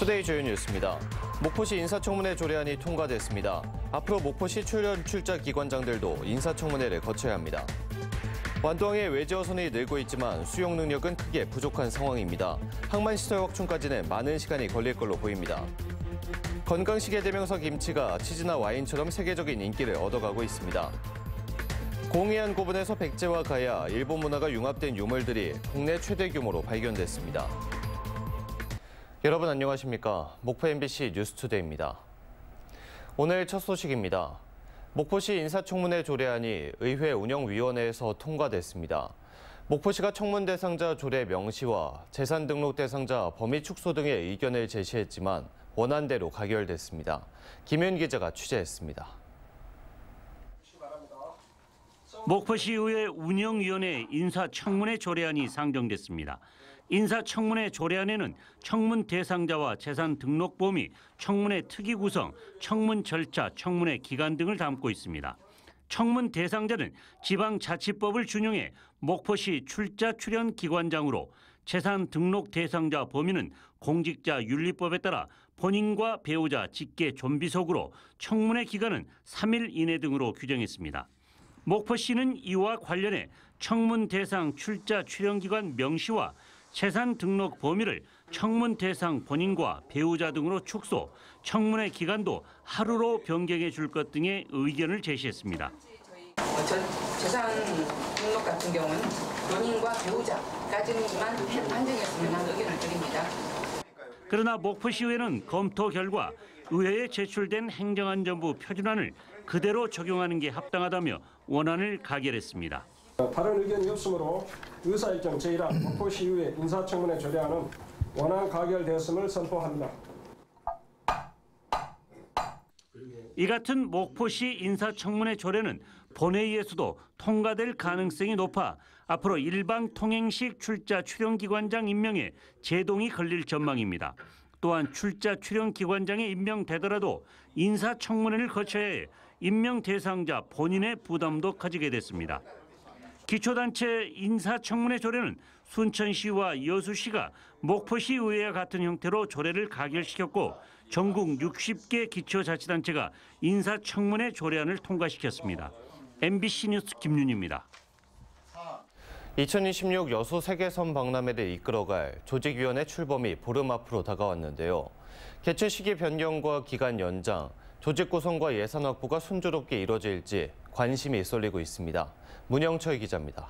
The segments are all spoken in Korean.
투데이 주요 뉴스입니다. 목포시 인사청문회 조례안이 통과됐습니다. 앞으로 목포시 출자 기관장들도 인사청문회를 거쳐야 합니다. 완도항의 외지 어선이 늘고 있지만 수용 능력은 크게 부족한 상황입니다. 항만시설 확충까지는 많은 시간이 걸릴 걸로 보입니다. 건강식의 대명사 김치가 치즈나 와인처럼 세계적인 인기를 얻어가고 있습니다. 공해안 고분에서 백제와 가야, 일본 문화가 융합된 유물들이 국내 최대 규모로 발견됐습니다. 여러분 안녕하십니까? 목포 MBC 뉴스투데이입니다. 오늘 첫 소식입니다. 목포시 인사청문회 조례안이 의회 운영위원회에서 통과됐습니다. 목포시가 청문 대상자 조례 명시와 재산 등록 대상자 범위 축소 등의 의견을 제시했지만 원안대로 가결됐습니다. 김윤 기자가 취재했습니다. 목포시의회 운영위원회 인사청문회 조례안이 상정됐습니다. 인사청문회 조례안에는 청문 대상자와 재산 등록 범위, 청문회 특위 구성, 청문 절차, 청문회 기간 등을 담고 있습니다. 청문 대상자는 지방자치법을 준용해 목포시 출자 출연 기관장으로, 재산 등록 대상자 범위는 공직자 윤리법에 따라 본인과 배우자, 직계, 좀비속으로, 청문회 기간은 3일 이내 등으로 규정했습니다. 목포시는 이와 관련해 청문 대상 출자 출연 기관 명시와 재산 등록 범위를 청문 대상 본인과 배우자 등으로 축소, 청문회 기간도 하루로 변경해 줄 것 등의 의견을 제시했습니다. 재산 등록 같은 경우는 본인과 배우자까지만 한정했으면 하는 의견을 드립니다. 그러나 목포시의회는 검토 결과 의회에 제출된 행정안전부 표준안을 그대로 적용하는 게 합당하다며 원안을 가결했습니다. 다른 의견이 없으므로 의사일정 제1항 목포시의회 인사청문회 조례안은 원안 가결되었음을 선포합니다. 이 같은 목포시 인사청문회 조례는 본회의에서도 통과될 가능성이 높아 앞으로 일방 통행식 출자 출연기관장 임명에 제동이 걸릴 전망입니다. 또한 출자 출연기관장에 임명되더라도 인사청문회를 거쳐야 해 임명 대상자 본인의 부담도 커지게 됐습니다. 기초단체 인사청문회 조례는 순천시와 여수시가 목포시 의회와 같은 형태로 조례를 가결시켰고 전국 60개 기초자치단체가 인사청문회 조례안을 통과시켰습니다. MBC 뉴스 김윤희입니다. 2026 여수 세계선 박람회를 이끌어갈 조직위원회 출범이 보름 앞으로 다가왔는데요. 개최 시기 변경과 기간 연장, 조직 구성과 예산 확보가 순조롭게 이뤄질지 관심이 쏠리고 있습니다. 문영철 기자입니다.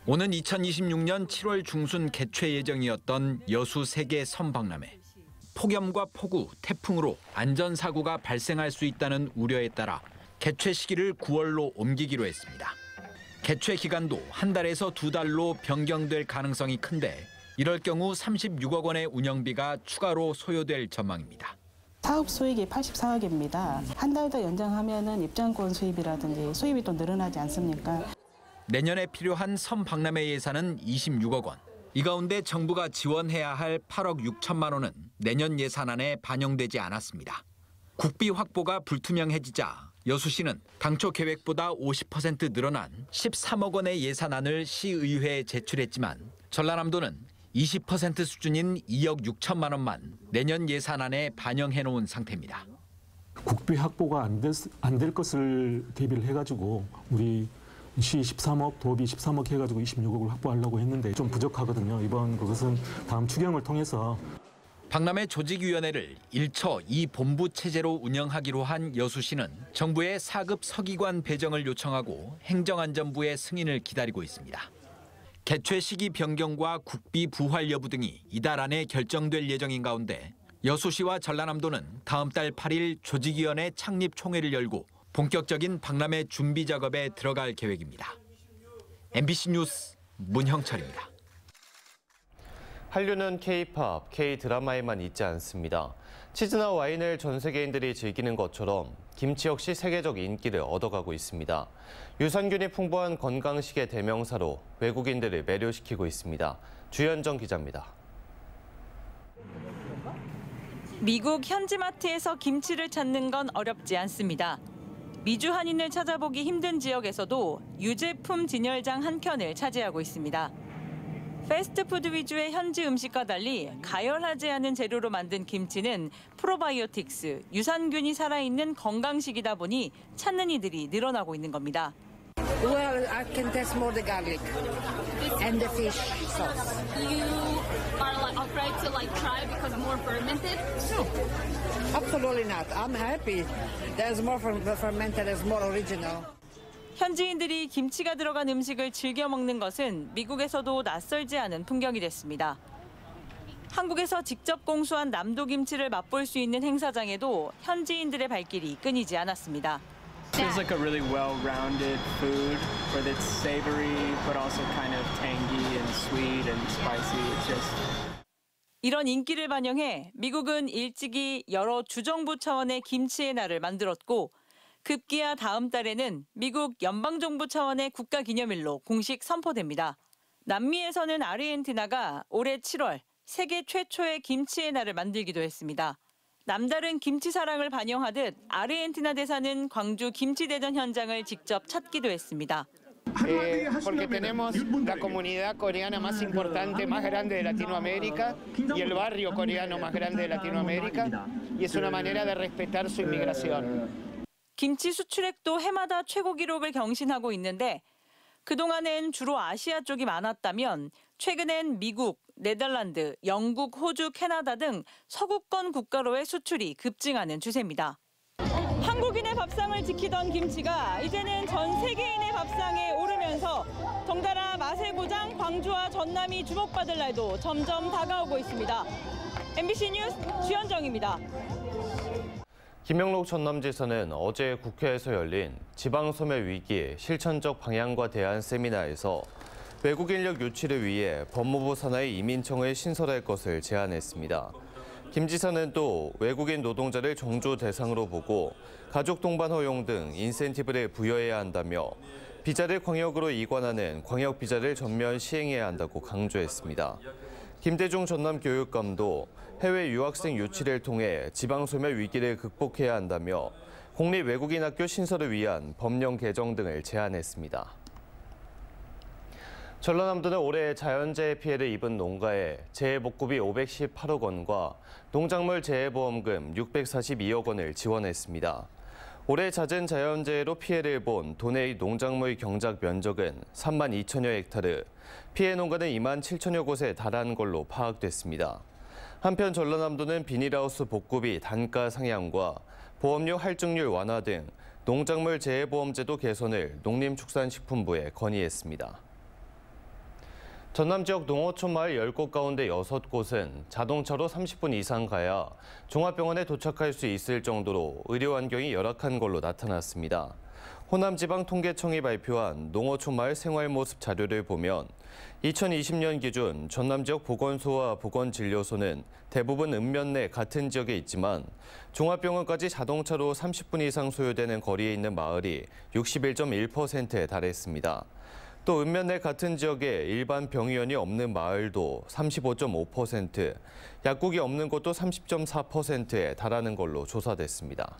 오는 2026년 7월 중순 개최 예정이었던 여수 세계 선박람회. 폭염과 폭우, 태풍으로 안전사고가 발생할 수 있다는 우려에 따라 개최 시기를 9월로 옮기기로 했습니다. 개최 기간도 한 달에서 2달로 변경될 가능성이 큰데 이럴 경우 36억 원의 운영비가 추가로 소요될 전망입니다. 사업 수익이 84억입니다. 한 달 더 연장하면은 입장권 수입이라든지 수입이 또 늘어나지 않습니까? 내년에 필요한 선박람회 예산은 26억 원. 이 가운데 정부가 지원해야 할 8억 6천만 원은 내년 예산안에 반영되지 않았습니다. 국비 확보가 불투명해지자 여수시는 당초 계획보다 50% 늘어난 13억 원의 예산안을 시의회에 제출했지만 전라남도는 20% 수준인 2억 6천만 원만 내년 예산안에 반영해놓은 상태입니다. 국비 확보가 안 될 것을 대비를 해가지고 우리 시 13억, 도비 13억 해가지고 26억을 확보하려고 했는데 좀 부족하거든요. 이번 그것은 다음 추경을 통해서. 박람회 조직위원회를 1처 2본부 체제로 운영하기로 한 여수시는 정부의 4급 서기관 배정을 요청하고 행정안전부의 승인을 기다리고 있습니다. 개최 시기 변경과 국비 부활 여부 등이 이달 안에 결정될 예정인 가운데 여수시와 전라남도는 다음 달 8일 조직위원회 창립 총회를 열고 본격적인 박람회 준비 작업에 들어갈 계획입니다. MBC 뉴스 문형철입니다. 한류는 K-팝, K-드라마에만 있지 않습니다. 치즈나 와인을 전 세계인들이 즐기는 것처럼 김치 역시 세계적 인기를 얻어가고 있습니다. 유산균이 풍부한 건강식의 대명사로 외국인들을 매료시키고 있습니다. 주현정 기자입니다. 미국 현지마트에서 김치를 찾는 건 어렵지 않습니다. 미주 한인을 찾아보기 힘든 지역에서도 유제품 진열장 한 켠을 차지하고 있습니다. 패스트푸드 위주의 현지 음식과 달리 가열하지 않은 재료로 만든 김치는 프로바이오틱스, 유산균이 살아있는 건강식이다 보니 찾는 이들이 늘어나고 있는 겁니다. Well, I can taste more the garlic and the fish sauce. You are afraid to try because more fermented? No, absolutely not. I'm happy. There's more fermented, there's more original. 현지인들이 김치가 들어간 음식을 즐겨 먹는 것은 미국에서도 낯설지 않은 풍경이 됐습니다. 한국에서 직접 공수한 남도 김치를 맛볼 수 있는 행사장에도 현지인들의 발길이 끊이지 않았습니다. Feels like a really well-rounded food where it's savory but also kind of tangy and sweet and spicy. It's just 이런 인기를 반영해 미국은 일찍이 여러 주정부 차원의 김치의 날을 만들었고 급기야 다음 달에는 미국 연방정부 차원의 국가기념일로 공식 선포됩니다. 남미에서는 아르헨티나가 올해 7월 세계 최초의 김치의 날을 만들기도 했습니다. 남다른 김치 사랑을 반영하듯 아르헨티나 대사는 광주 김치대전 현장을 직접 찾기도 했습니다. Porque tenemos la comunidad coreana más importante, más grande de Latinoamérica y el barrio coreano más grande de Latinoamérica y es una manera de respetar su inmigración. 김치 수출액도 해마다 최고 기록을 경신하고 있는데 그동안엔 주로 아시아 쪽이 많았다면 최근엔 미국, 네덜란드, 영국, 호주, 캐나다 등 서구권 국가로의 수출이 급증하는 추세입니다. 한국인의 밥상을 지키던 김치가 이제는 전 세계인의 밥상에 오르면서 덩달아 맛의 고장 광주와 전남이 주목받을 날도 점점 다가오고 있습니다. MBC 뉴스 주현정입니다. 김영록 전남지사는 어제 국회에서 열린 지방소멸 위기 실천적 방향과 대안 세미나에서 외국 인력 유치를 위해 법무부 산하의 이민청을 신설할 것을 제안했습니다. 김 지사는 또 외국인 노동자를 정조 대상으로 보고 가족 동반 허용 등 인센티브를 부여해야 한다며 비자를 광역으로 이관하는 광역 비자를 전면 시행해야 한다고 강조했습니다. 김대중 전남교육감도 해외 유학생 유치를 통해 지방소멸 위기를 극복해야 한다며 공립 외국인 학교 신설을 위한 법령 개정 등을 제안했습니다. 전라남도는 올해 자연재해 피해를 입은 농가에 재해복구비 518억 원과 농작물 재해보험금 642억 원을 지원했습니다. 올해 잦은 자연재해로 피해를 본 도내의 농작물 경작 면적은 3만 2천여 헥타르, 피해 농가는 2만 7천여 곳에 달한 걸로 파악됐습니다. 한편 전라남도는 비닐하우스 복구비 단가 상향과 보험료 할증률 완화 등 농작물 재해보험제도 개선을 농림축산식품부에 건의했습니다. 전남 지역 농어촌 마을 10곳 가운데 6곳은 자동차로 30분 이상 가야 종합병원에 도착할 수 있을 정도로 의료 환경이 열악한 걸로 나타났습니다. 호남지방통계청이 발표한 농어촌 마을 생활 모습 자료를 보면 2020년 기준 전남 지역 보건소와 보건진료소는 대부분 읍면 내 같은 지역에 있지만 종합병원까지 자동차로 30분 이상 소요되는 거리에 있는 마을이 61.1%에 달했습니다. 또 읍면 내 같은 지역에 일반 병의원이 없는 마을도 35.5%, 약국이 없는 곳도 30.4%에 달하는 걸로 조사됐습니다.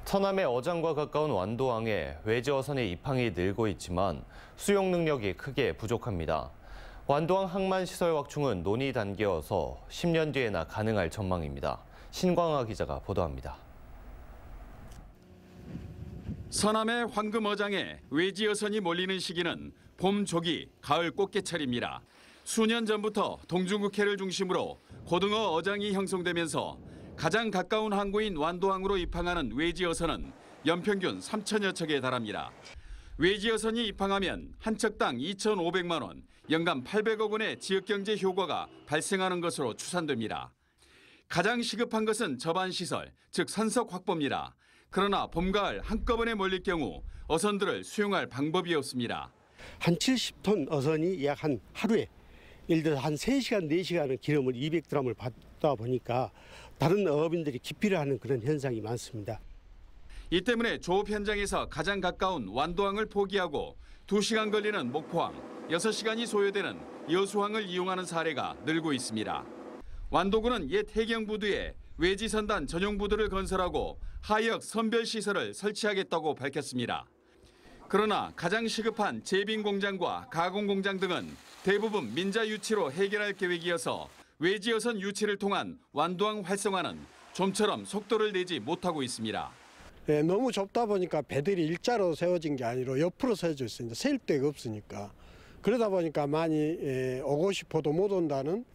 서남의 어장과 가까운 완도항에 외지 어선의 입항이 늘고 있지만 수용 능력이 크게 부족합니다. 완도항 항만시설 확충은 논의 단계여서 10년 뒤에나 가능할 전망입니다. 신광하 기자가 보도합니다. 서남의 황금어장에 외지 어선이 몰리는 시기는 봄 조기, 가을 꽃게철입니다. 수년 전부터 동중국해를 중심으로 고등어 어장이 형성되면서 가장 가까운 항구인 완도항으로 입항하는 외지 어선은 연평균 3천여 척에 달합니다. 외지 어선이 입항하면 한 척당 2,500만 원, 연간 800억 원의 지역경제 효과가 발생하는 것으로 추산됩니다. 가장 시급한 것은 저반시설, 즉 선석 확보입니다. 그러나 봄, 가을 한꺼번에 몰릴 경우 어선들을 수용할 방법이 없습니다. 한 70톤 어선이 약 한 하루에 예를 들어서 한 3시간, 4시간은 기름을 200g을 받다 보니까 다른 어업인들이 기피를 하는 그런 현상이 많습니다. 이 때문에 조업 현장에서 가장 가까운 완도항을 포기하고 2시간 걸리는 목포항, 6시간이 소요되는 여수항을 이용하는 사례가 늘고 있습니다. 완도군은 옛 해경부두에 외지선단 전용부두를 건설하고 하역 선별시설을 설치하겠다고 밝혔습니다. 그러나 가장 시급한 제빙 공장과 가공 공장 등은 대부분 민자 유치로 해결할 계획이어서 외지 어선 유치를 통한 완도항 활성화는 좀처럼 속도를 내지 못하고 있습니다. 예, 너무 좁다 보니까 배들이 일자로 세워진 게 아니라 옆으로 세워져 있습니다. 세울 데가 없으니까. 그러다 보니까 많이 오고 싶어도 못 온다는.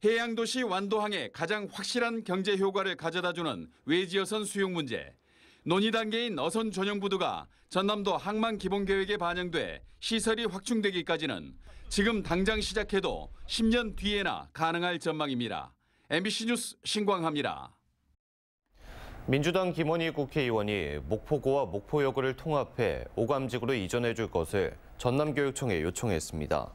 해양도시 완도항에 가장 확실한 경제 효과를 가져다주는 외지어선 수용 문제. 논의 단계인 어선 전용부두가 전남도 항만 기본계획에 반영돼 시설이 확충되기까지는 지금 당장 시작해도 10년 뒤에나 가능할 전망입니다. MBC 뉴스 신광하입니다. 민주당 김원희 국회의원이 목포구와 목포여고를 통합해 오감지구로 이전해 줄 것을 전남교육청에 요청했습니다.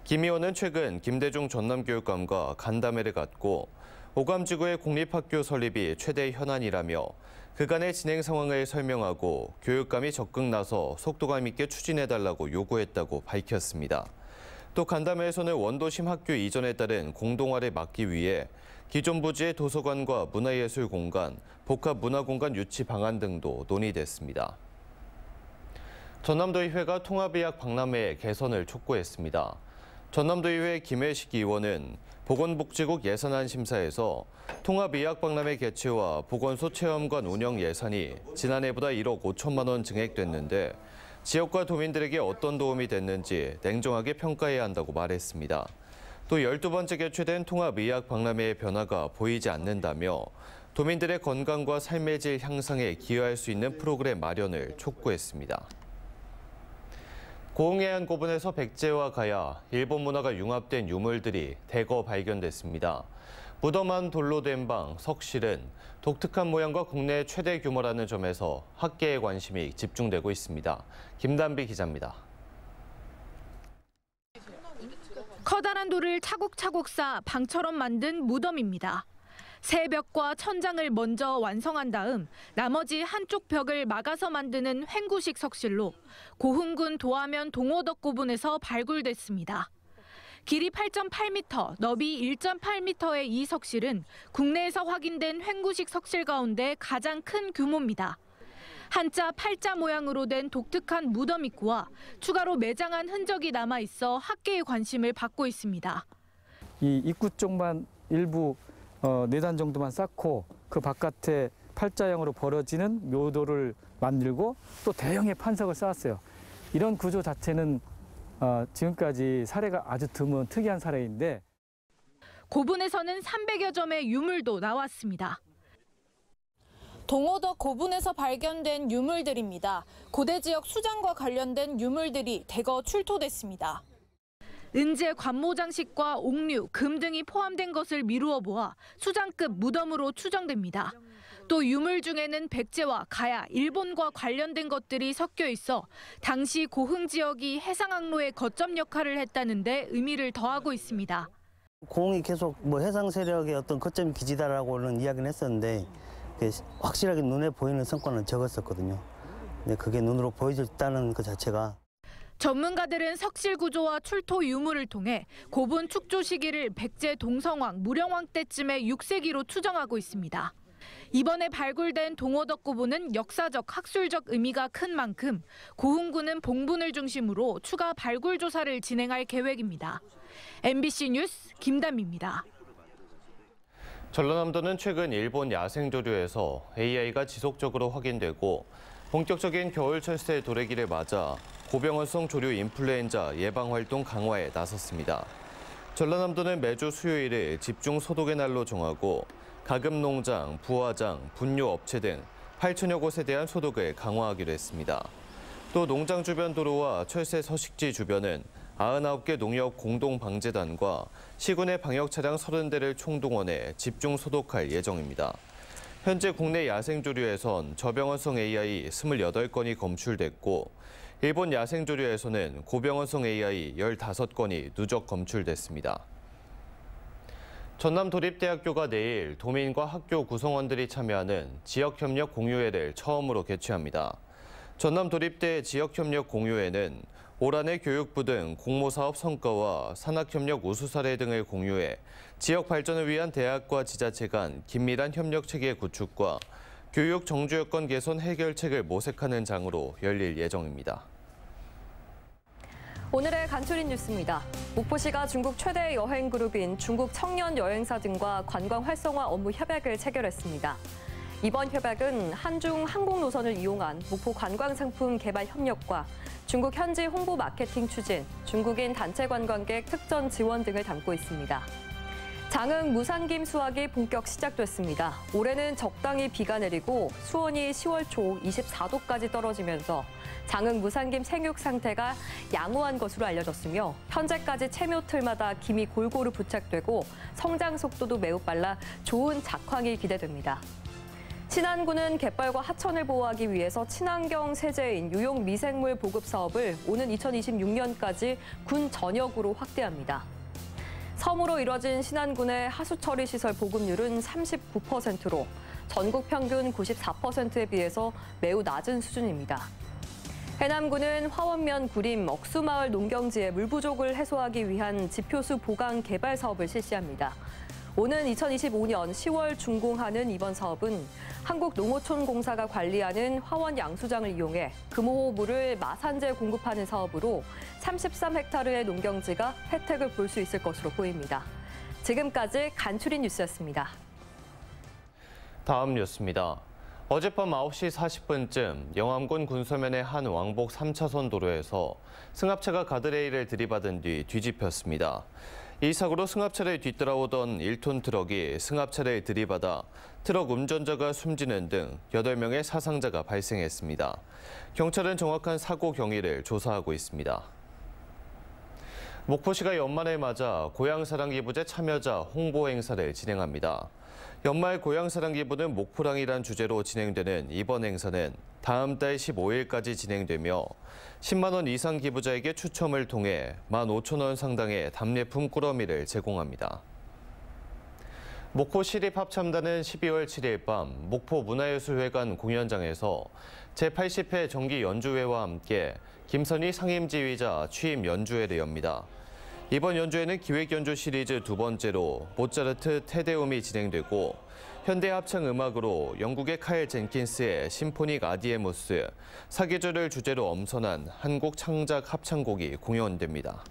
김 의원은 최근 김대중 전남교육감과 간담회를 갖고 오감지구의 공립학교 설립이 최대 현안이라며 그간의 진행 상황을 설명하고 교육감이 적극 나서 속도감 있게 추진해달라고 요구했다고 밝혔습니다. 또 간담회에서는 원도심 학교 이전에 따른 공동화를 막기 위해 기존 부지의 도서관과 문화예술 공간, 복합 문화공간 유치 방안 등도 논의됐습니다. 전남도의회가 통합의학 박람회 개선을 촉구했습니다. 전남도의회 김혜식 의원은 보건복지국 예산안 심사에서 통합의학 박람회 개최와 보건소 체험관 운영 예산이 지난해보다 1억 5천만 원 증액됐는데 지역과 도민들에게 어떤 도움이 됐는지 냉정하게 평가해야 한다고 말했습니다. 또 12번째 개최된 통합의학 박람회의 변화가 보이지 않는다며 도민들의 건강과 삶의 질 향상에 기여할 수 있는 프로그램 마련을 촉구했습니다. 고흥해안 고분에서 백제와 가야, 일본 문화가 융합된 유물들이 대거 발견됐습니다. 무덤한 돌로 된 방, 석실은 독특한 모양과 국내 최대 규모라는 점에서 학계의 관심이 집중되고 있습니다. 김단비 기자입니다. 커다란 돌을 차곡차곡 쌓아 방처럼 만든 무덤입니다. 새 벽과 천장을 먼저 완성한 다음 나머지 한쪽 벽을 막아서 만드는 횡구식 석실로 고흥군 도하면 동호덕 고분에서 발굴됐습니다. 길이 8.8m, 너비 1.8m의 이 석실은 국내에서 확인된 횡구식 석실 가운데 가장 큰 규모입니다. 한자, 팔자 모양으로 된 독특한 무덤 입구와 추가로 매장한 흔적이 남아있어 학계의 관심을 받고 있습니다. 이 입구 쪽만 일부 4단 정도만 쌓고 그 바깥에 팔자형으로 벌어지는 묘도를 만들고 또 대형의 판석을 쌓았어요. 이런 구조 자체는 지금까지 사례가 아주 드문 특이한 사례인데 고분에서는 300여 점의 유물도 나왔습니다. 동호덕 고분에서 발견된 유물들입니다. 고대 지역 수장과 관련된 유물들이 대거 출토됐습니다. 은재 관모 장식과 옥류, 금 등이 포함된 것을 미루어 보아 수장급 무덤으로 추정됩니다. 또 유물 중에는 백제와 가야, 일본과 관련된 것들이 섞여 있어 당시 고흥 지역이 해상항로의 거점 역할을 했다는 데 의미를 더하고 있습니다. 고흥이 계속 해상 세력의 어떤 거점 기지다라고는 이야기는 했었는데 확실하게 눈에 보이는 성과는 적었었거든요. 근데 그게 눈으로 보여졌다는 것 자체가. 전문가들은 석실 구조와 출토 유물을 통해 고분 축조 시기를 백제 동성왕, 무령왕 때쯤의 6세기로 추정하고 있습니다. 이번에 발굴된 동호덕 고분은 역사적, 학술적 의미가 큰 만큼 고흥군은 봉분을 중심으로 추가 발굴 조사를 진행할 계획입니다. MBC 뉴스 김담입니다. 전라남도는 최근 일본 야생조류에서 AI가 지속적으로 확인되고 본격적인 겨울 철새 도래기를 맞아 고병원성 조류 인플루엔자 예방 활동 강화에 나섰습니다. 전라남도는 매주 수요일을 집중 소독의 날로 정하고 가금농장, 부화장, 분뇨업체 등 8천여 곳에 대한 소독을 강화하기로 했습니다. 또 농장 주변 도로와 철새 서식지 주변은 99개 농협 공동방재단과 시군의 방역차량 30대를 총동원해 집중 소독할 예정입니다. 현재 국내 야생조류에선 저병원성 AI 28건이 검출됐고 일본 야생조류에서는 고병원성 AI 15건이 누적 검출됐습니다. 전남도립대학교가 내일 도민과 학교 구성원들이 참여하는 지역협력 공유회를 처음으로 개최합니다. 전남도립대 지역협력 공유회는 올 한해 교육부 등 공모사업 성과와 산학협력 우수 사례 등을 공유해 지역 발전을 위한 대학과 지자체 간 긴밀한 협력체계 구축과 교육 정주 여건 개선 해결책을 모색하는 장으로 열릴 예정입니다. 오늘의 간추린 뉴스입니다. 목포시가 중국 최대 여행 그룹인 중국 청년 여행사 등과 관광 활성화 업무 협약을 체결했습니다. 이번 협약은 한중 항공 노선을 이용한 목포 관광 상품 개발 협력과 중국 현지 홍보 마케팅 추진, 중국인 단체 관광객 특전 지원 등을 담고 있습니다. 장흥 무산김 수확이 본격 시작됐습니다. 올해는 적당히 비가 내리고 수온이 10월 초 24도까지 떨어지면서 장흥 무산김 생육 상태가 양호한 것으로 알려졌으며 현재까지 채묘틀마다 김이 골고루 부착되고 성장 속도도 매우 빨라 좋은 작황이 기대됩니다. 신안군은 갯벌과 하천을 보호하기 위해서 친환경 세제인 유용 미생물 보급 사업을 오는 2026년까지 군 전역으로 확대합니다. 섬으로 이뤄진 신안군의 하수처리 시설 보급률은 39%로 전국 평균 94%에 비해서 매우 낮은 수준입니다. 해남군은 화원면 구림 억수마을 농경지의 물 부족을 해소하기 위한 지표수 보강 개발 사업을 실시합니다. 오는 2025년 10월 준공하는 이번 사업은 한국농어촌공사가 관리하는 화원 양수장을 이용해 금호물을 마산재 공급하는 사업으로 33헥타르의 농경지가 혜택을 볼 수 있을 것으로 보입니다. 지금까지 간추린 뉴스였습니다. 다음 뉴스입니다. 어젯밤 9시 40분쯤 영암군 군서면의 한 왕복 3차선 도로에서 승합차가 가드레일을 들이받은 뒤 뒤집혔습니다. 이 사고로 승합차를 뒤따라오던 1톤 트럭이 승합차를 들이받아 트럭 운전자가 숨지는 등 8명의 사상자가 발생했습니다. 경찰은 정확한 사고 경위를 조사하고 있습니다. 목포시가 연말을 맞아 고향사랑기부제 참여자 홍보 행사를 진행합니다. 연말 고향사랑기부는 목포랑이란 주제로 진행되는 이번 행사는 다음 달 15일까지 진행되며 10만 원 이상 기부자에게 추첨을 통해 15,000원 상당의 답례품 꾸러미를 제공합니다. 목포시립합참단은 12월 7일 밤 목포문화예술회관 공연장에서 제80회 정기 연주회와 함께 김선희 상임지휘자 취임 연주회를 엽니다. 이번 연주회는 기획연주 시리즈 두 번째로 모차르트 테데움이 진행되고 현대 합창 음악으로 영국의 카일 젠킨스의 심포닉 아디에무스, 사계절을 주제로 엄선한 한국 창작 합창곡이 공연됩니다.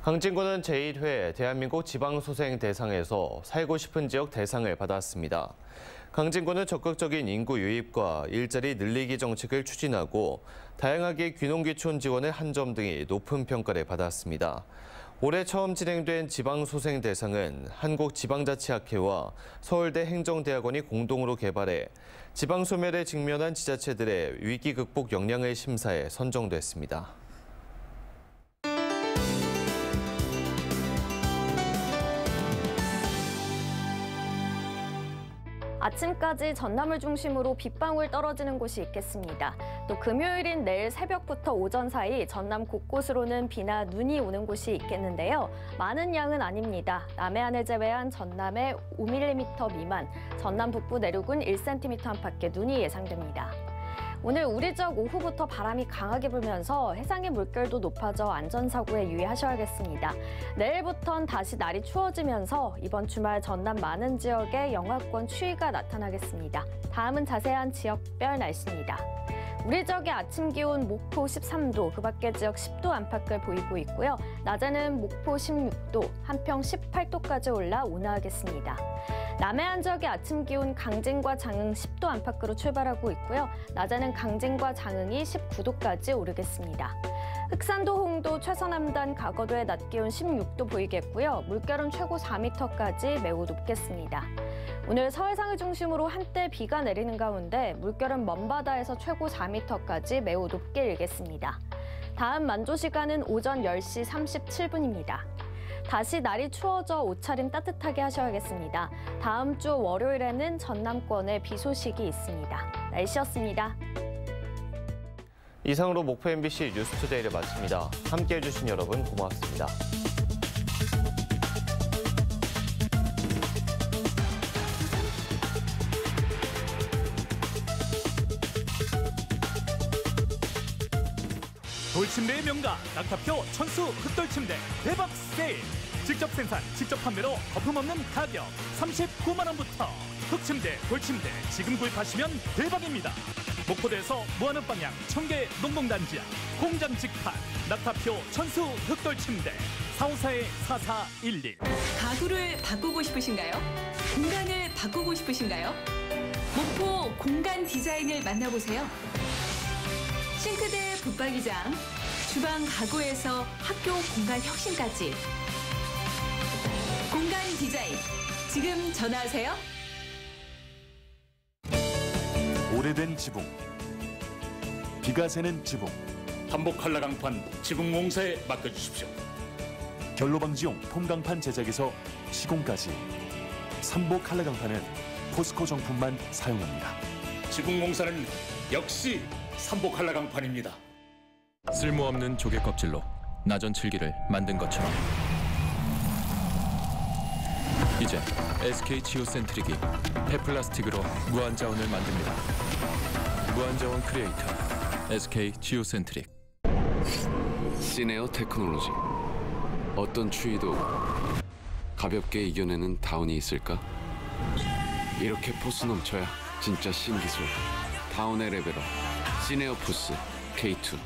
강진구는 제1회 대한민국 지방소생 대상에서 살고 싶은 지역 대상을 받았습니다. 강진구는 적극적인 인구 유입과 일자리 늘리기 정책을 추진하고 다양하게 귀농귀촌 지원의 한 점 등이 높은 평가를 받았습니다. 올해 처음 진행된 지방소생 대상은 한국지방자치학회와 서울대 행정대학원이 공동으로 개발해 지방소멸에 직면한 지자체들의 위기 극복 역량을 심사해 선정됐습니다. 아침까지 전남을 중심으로 빗방울 떨어지는 곳이 있겠습니다. 또 금요일인 내일 새벽부터 오전 사이 전남 곳곳으로는 비나 눈이 오는 곳이 있겠는데요. 많은 양은 아닙니다. 남해안을 제외한 전남에 5mm 미만, 전남 북부 내륙은 1cm 안팎의 눈이 예상됩니다. 오늘 우리 지역 오후부터 바람이 강하게 불면서 해상의 물결도 높아져 안전사고에 유의하셔야겠습니다. 내일부터는 다시 날이 추워지면서 이번 주말 전남 많은 지역에 영하권 추위가 나타나겠습니다. 다음은 자세한 지역별 날씨입니다. 우리 지역의 아침 기온 목포 13도, 그 밖의 지역 10도 안팎을 보이고 있고요. 낮에는 목포 16도, 한평 18도까지 올라 온화하겠습니다. 남해안 지역의 아침 기온 강진과 장흥 10도 안팎으로 출발하고 있고요. 낮에는 강진과 장흥이 19도까지 오르겠습니다. 흑산도, 홍도, 최서남단, 가거도의 낮 기온 16도 보이겠고요. 물결은 최고 4m까지 매우 높겠습니다. 오늘 서해상을 중심으로 한때 비가 내리는 가운데 물결은 먼바다에서 최고 4m까지 매우 높게 일겠습니다. 다음 만조 시간은 오전 10시 37분입니다. 다시 날이 추워져 옷차림 따뜻하게 하셔야겠습니다. 다음 주 월요일에는 전남권에 비 소식이 있습니다. 날씨였습니다. 이상으로 목포 MBC 뉴스투데이를 마칩니다. 함께해 주신 여러분 고맙습니다. 돌침대의 명가 낙타표 천수 흑돌침대 대박 세일. 직접 생산, 직접 판매로 거품 없는 가격 39만 원부터 흑침대, 돌침대 지금 구입하시면 대박입니다. 목포대에서 무한읍 방향 청계 농공단지 앞 공장 직판 낙타표 천수 흑돌침대 454-4411. 가구를 바꾸고 싶으신가요? 공간을 바꾸고 싶으신가요? 목포 공간 디자인을 만나보세요. 싱크대 붙박이장, 주방 가구에서 학교 공간 혁신까지. 공간 디자인, 지금 전화하세요. 오래된 지붕, 비가 새는 지붕, 한복 한라강판 지붕공사에 맡겨주십시오. 결로방지용 폼강판 제작에서 시공까지 삼복 한라강판은 포스코 정품만 사용합니다. 지붕공사는 역시 삼복 한라강판입니다. 쓸모없는 조개 껍질로 나전 칠기를 만든 것처럼 이제 SK 지오센트릭이 폐플라스틱으로 무한자원을 만듭니다. 무한자원 크리에이터 SK 지오센트릭. 시네어 테크놀로지. 어떤 추위도 가볍게 이겨내는 다운이 있을까? 이렇게 포스 넘쳐야 진짜 신기술. 다운의 레벨업 시네어 푸스 K2.